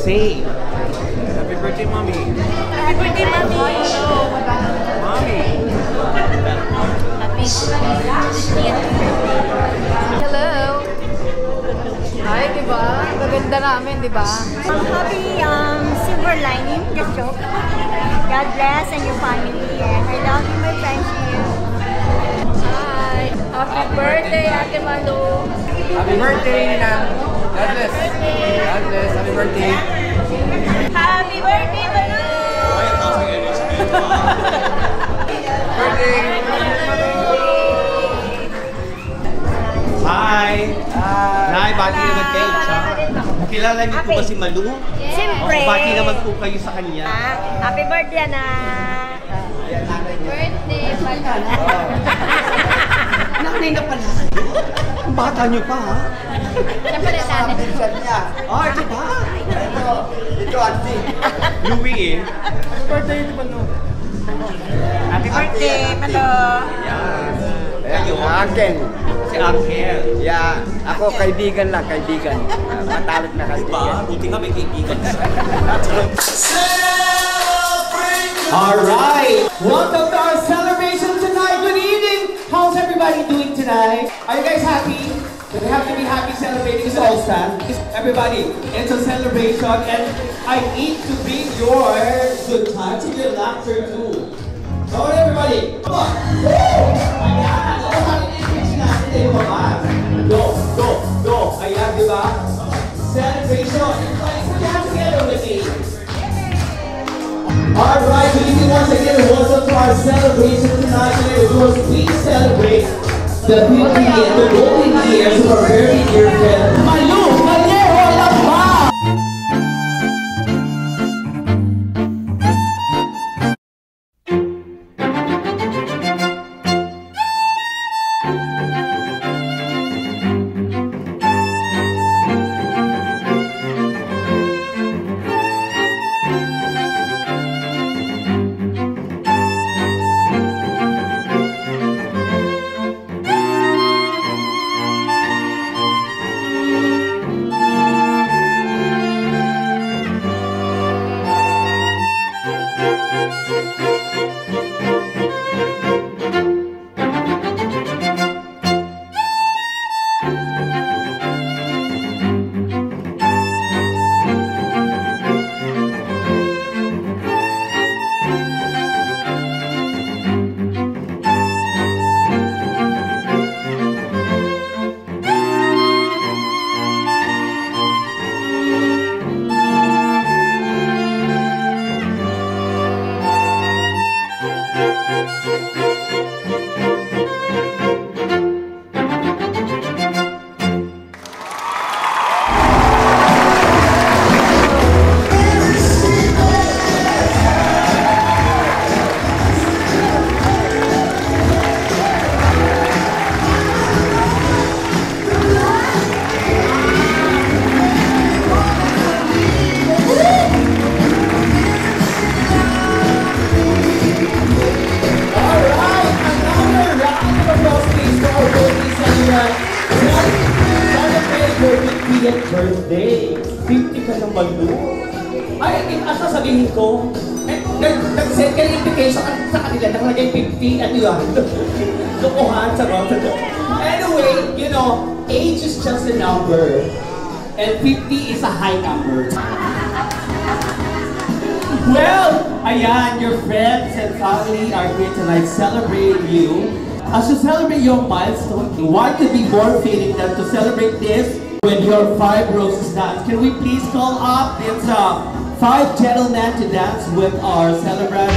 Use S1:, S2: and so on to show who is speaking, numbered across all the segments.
S1: say?
S2: Happy birthday, Mommy.
S3: Happy birthday, Mommy.
S2: Mommy.
S3: Happy Hello. Ay, diba? Maganda namin, diba?
S4: Happy silver lining, just joke. God bless and your family. And I love you, my friendship.
S3: Hi. Happy birthday, Ate Malu.
S2: Happy birthday, Nina. God bless. God bless. Happy birthday.
S3: Happy birthday, Malu.
S2: Birthday.
S1: Hi! Nay, bati naman kayo. Kilala niyo po ba si Malu?
S4: Siyempre.
S1: O, bati naman po kayo sa kanya.
S4: Happy birthday na.
S3: Birthday, Malu.
S1: Nanay na pala. Ang bata niyo pa, ha?
S3: Siyempre, nanay.
S1: Oh, ito ba?
S2: Ito, Auntie.
S1: Louie, eh.
S2: Happy birthday, Malu.
S4: Happy birthday, Malo.
S2: Uncle.
S1: Si Uncle.
S2: Yeah, ako kaibigan lang, kaibigan. Matalik na kaibigan.
S1: Buti nga may kaibigan siya. Alright! Welcome to our celebration tonight. Good evening! How's everybody doing tonight? Are you guys happy? We have to be happy celebrating this All-Star. Everybody, it's a celebration and I need to bring your good times and your laughter too. Come on everybody! Come on! Woo! Ayan! Go! Go! Go! Ayan, di ba? Celebration! Everybody, put your hands together with me! Alright, good evening once again. Welcome to our celebration tonight. Today, of course, we celebrate the 50 and the golden years of our very dear friend, Malu Vallejo Lapa! Birthday! 50 ka ng Malu. Ay, asa sabihin ko? Nag-send ka ng invitation sa kanila, nakalagay 50, ano yun? Lukuhan, sarot. Anyway, you know, age is just a number. And 50 is a high number. Well, ayan, your friends and family are here tonight celebrating you. As you celebrate your milestone, what could be more fitting than to celebrate this with your 5 roses dance? Can we please call up these 5 gentlemen to dance with our celebrant?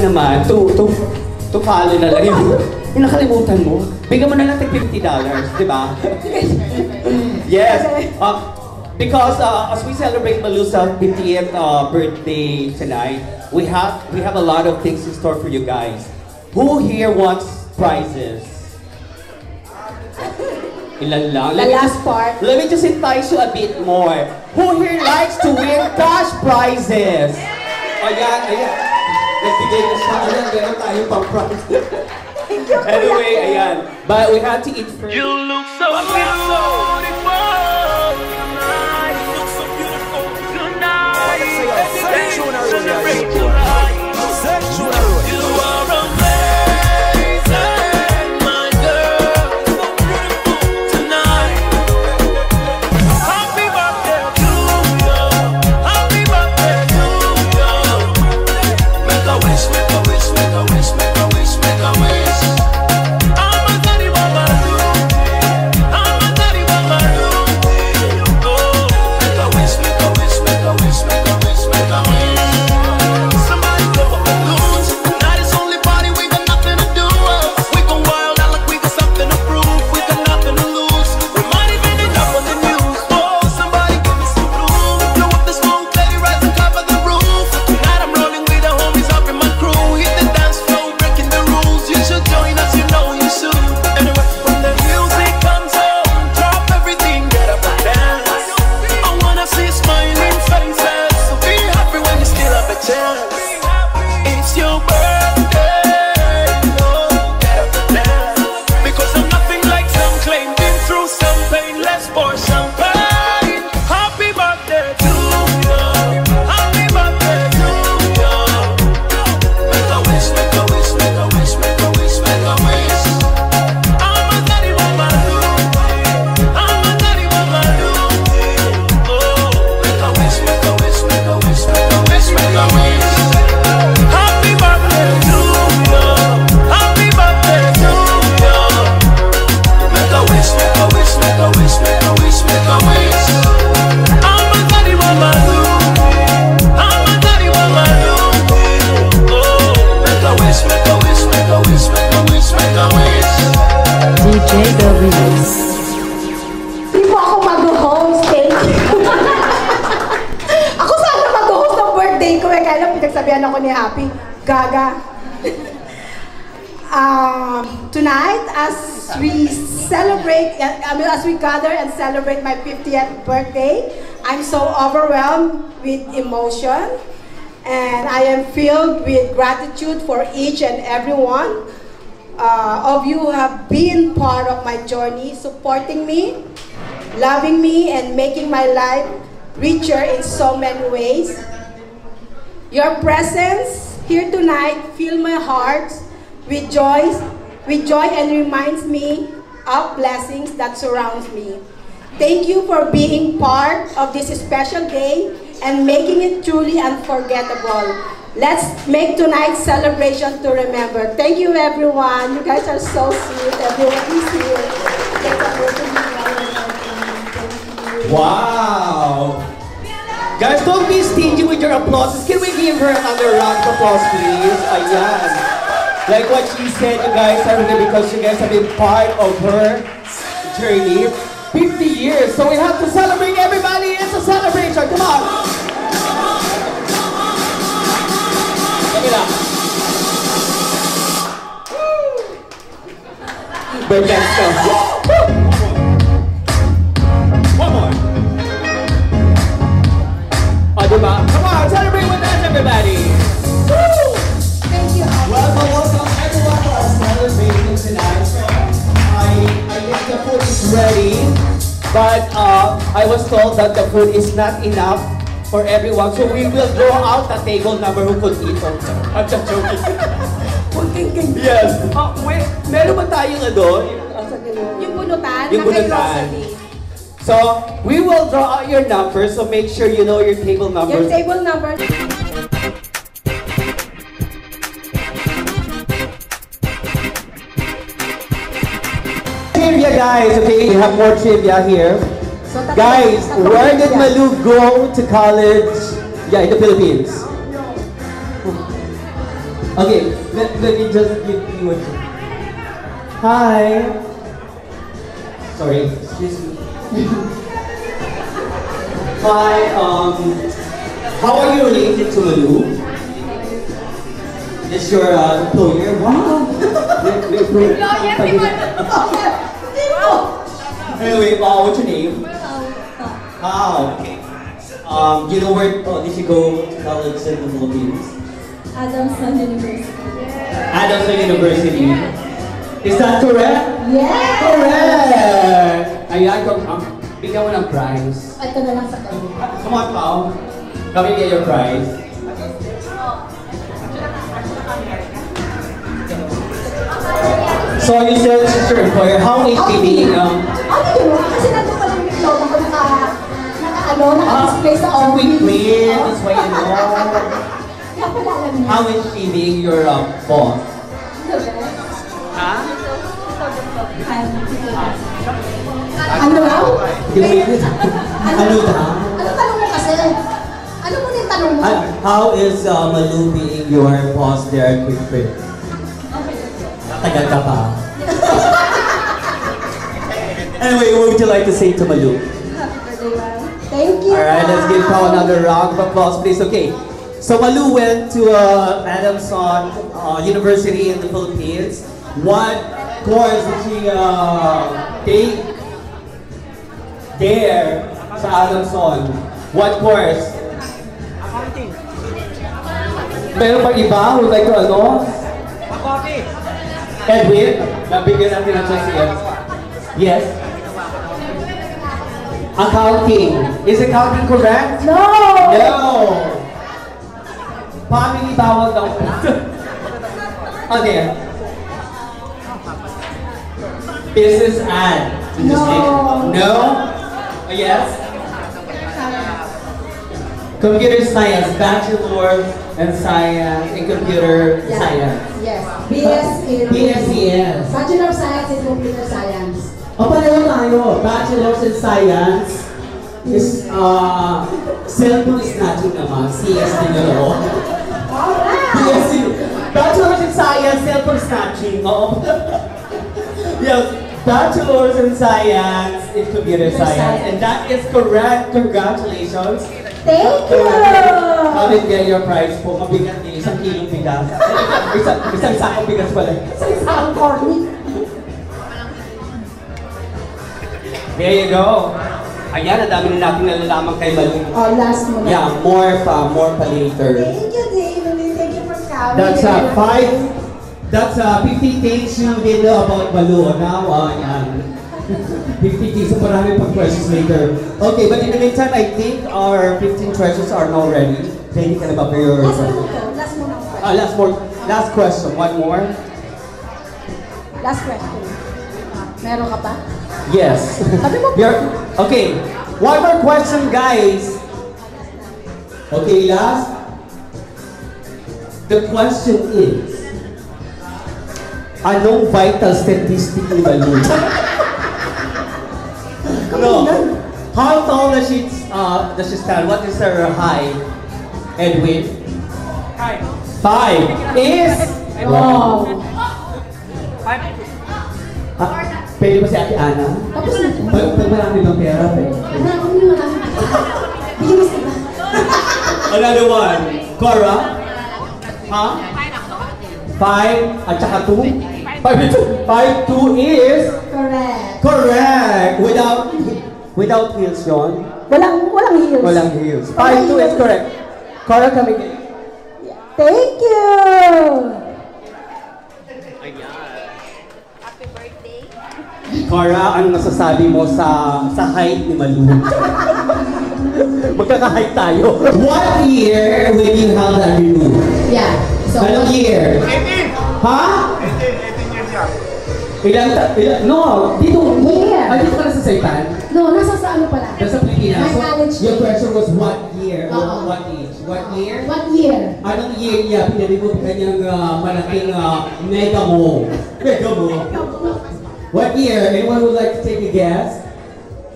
S1: naman, to follow na lang yung nakalimutan mo. Bigyan mo na lang $50, di ba? Yes. Because as we celebrate Malu's 50th birthday tonight, we have a lot of things in store for you guys. Who here wants prizes? Ilan lang.
S5: The last part.
S1: Let me just entice you a bit more. Who here likes to win cash prizes? Ayan, ayan. Nagbigay na siya. Ayan, meron tayong pang prize. Anyway, ayan. But we have to eat first.
S6: You look so beautiful tonight. You look so beautiful tonight. Celebrate tonight. You are amazing, my girl. So beautiful tonight. Happy birthday to you. Happy birthday to you. Make a wish, make a wish, make a wish, make a wish, make a wish. I'm a daddy mama. I'm a daddy mama. Oh, make a wish, make a wish, make a wish, make a wish, make a wish. Somebody blow up the balloons. Tonight is only party, we got nothing to do. We gon' wild out like we got something to prove. We got nothing to lose. We might even end up on the news. Oh, somebody give me some bloom. Blow up the smoke, let it rise on top of the roof. Tonight I'm rolling with the homies up in my crew. Hit the dance floor, breaking the rules. You should join us, you know you should. Anyway, when the music comes on, drop everything, get up and dance. I wanna see smiling faces, so be happy when you still have a chance. It's your birthday, oh, get up and dance. Because I'm nothing like some claim, been through some pain, let's pour champagne. Happy birthday to you, happy birthday to you. Make a wish, make a wish, make a wish, make a wish, make a wish. I'm a daddy mama do, I'm a daddy mama do. Oh, make a wish, make a wish, make a wish, make a wish, make a wish. Happy birthday to you, happy birthday to you. Make a wish, make a wish, make a wish, make a wish, make a wish. I'm a daddy mama do, I'm a daddy mama do. Oh, make a wish, make a wish, make a wish, make a wish, make a wish.
S5: DJ W's.
S4: Di po ako mag-host, thank you. Ako sana mag-host ng birthday ko, eh, kaya lang pinagsabihan ako ni Happy. Gaga. Tonight, as we celebrate, as we gather and celebrate my 50th birthday, I'm so overwhelmed with emotion, and I am filled with gratitude for each and every one of you who have been part of my journey, supporting me, loving me, and making my life richer in so many ways. Your presence here tonight fills my heart with joy and reminds me of blessings that surrounds me. Thank you for being part of this special day and making it truly unforgettable. Let's make tonight's celebration to remember. Thank you, everyone. You guys are so sweet. Everyone is here.
S1: Wow! Guys, don't be stingy with your applauses. Can we give her another round of applause, please? Ayan. Like what she said, you guys are here because you guys have been part of her journey. 50 years. So we have to celebrate, everybody. It's a celebration. Come on. Look it up. But let's go. One more. Oh, diba? Come on, celebrate with us, everybody. Woo!
S4: Thank you.
S1: Welcome everyone to our celebration tonight. I guess the food is ready, but I was told that the food is not enough for everyone, so we will draw out the table number who could eat also. I'm just joking. Yes. Wait, meron ba tayong ano?
S4: Yung bunutan,
S1: Yung
S4: na kay
S1: bunutan.
S4: Rosalie.
S1: So, we will draw out your numbers, so make sure you know your table
S4: Your
S1: numbers.
S4: table number.
S1: Trivia, guys, okay? We have more trivia here. Guys, where did Malu go to college? Yeah, in the Philippines. Okay, let me just give you a... Hi. Sorry, excuse me. Hi, how are you related to Malu? Is your employer? Wow! Anyway, what's your name? Ah, okay. You know where did you go to college in the Philippines?
S4: Adamson University.
S1: Adamson University. Is that correct?
S4: Yes!
S1: Correct! Ayan, bigyan mo ng prize.
S4: Ito na lang sa kanya.
S1: Come on, Pao. Come and get your prize. So you said to your employer, how is she being?
S4: Ano yun? Kasi nandun pa lang yung diploma ko naka-display sa office.
S1: Wait, that's why you know.
S4: Kaya pala alam niya.
S1: How is she being your boss? Ha?
S4: Ano raw?
S1: Ano daw?
S4: Ano tanong mo kasi? Ano mo yung tanong mo?
S1: How is Malu being your boss there at Quick Trip? Tagal ka pa. Anyway, what would you like to say to Malu?
S4: Thank you.
S1: Alright, let's give her another round of applause, please. Okay, so Malu went to Adamson University in the Philippines. What course did she take there sa Adamson? What course?
S2: Accounting.
S1: Meron pang iba? Would like to ano?
S2: Accounting.
S1: Edwin, nabigyan natin ng chance yan. Yes? Accounting. Is accounting correct?
S4: No!
S1: No! Family bawal daw. Okay. Business and.
S4: No.
S1: No? Yes? Computer science, bachelor in science in computer science.
S4: Yes.
S1: BSCS.
S4: Bachelor of Science in Computer Science.
S1: O pareho tayo. Bachelor's in Science is cellphone snatching naman. CS din yun.
S4: Alright!
S1: BSc. Bachelor's in Science, cellphone snatching. Oo. Yes. Bachelor's in Science in Computer Science. And that is correct. Congratulations.
S4: Thank you!
S1: Come and get your prize po. Mabigat din. 1 kilong bigas. Isang sakong bigas pala.
S4: Isang corny.
S1: There you go. Ayan, ang dami na natin nalalaman kay Malu.
S4: Oh, last mo na.
S1: Yeah, more pa later.
S4: Thank you, David. Thank you for coming.
S1: That's 50 things you didn't know about Malu. Now, yan. 50 things, so marami pang questions later. Okay, but in the meantime, I think our 15 treasures are now ready. Ready ka na ba for your...
S4: Last mo na.
S1: Last question. One more?
S4: Last question. Meron ka pa?
S1: Yes.
S4: Sabi mo.
S1: Okay, one more question, guys. Okay, last. The question is, anong vital statistic ni Malu? No. How tall does she stand? What is her height? Edwin? 5 is
S4: Wow.
S2: 5.
S1: Pwede ba si Ate Ana?
S4: Tapos na.
S1: Pag marami bang pera, pwede.
S4: Marami mo na. Bigyan mo sila.
S1: Another one. Cora? Ha? 5 at saka 2? 5, 2 is?
S4: Correct.
S1: Correct! Without heels yun?
S4: Walang heels.
S1: Walang heels. 5, 2 is correct. Cora, kami.
S4: Thank you!
S3: Happy birthday.
S1: Cora, ano nasasabi mo sa height ni Malu? Magkaka-height tayo. What year will you have that removed?
S4: Yeah. So,
S1: Anong year?
S2: 18.
S1: Ha?
S2: 18 years yan.
S1: No, dito.
S4: Year.
S1: Dito ka na sa Saipan?
S4: no, nasa sa ano pala?
S1: Nasa Pilipinas.
S4: My college
S1: Your
S4: year.
S1: question was what year or
S4: Oo.
S1: what age? What year?
S4: What year?
S1: Anong year niya pinaremove kanyang malaking megamo? Megamo? What year? Anyone would like to take a guess?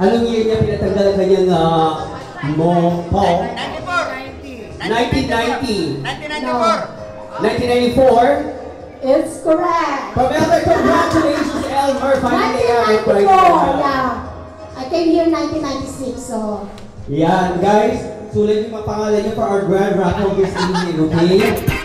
S1: Anong year niya pinatanggal ang kanyang mo?
S2: 94.
S1: 1990.
S2: 1994.
S1: 1994.
S4: It's correct.
S1: From Elmer, congratulations, Elmer. Finally, you have it right
S4: 1994,
S1: now.
S4: yeah. I came here in 1996, so...
S1: Yan, guys. Sulit yung mga pangalan niyo for our grand raffle this evening, okay?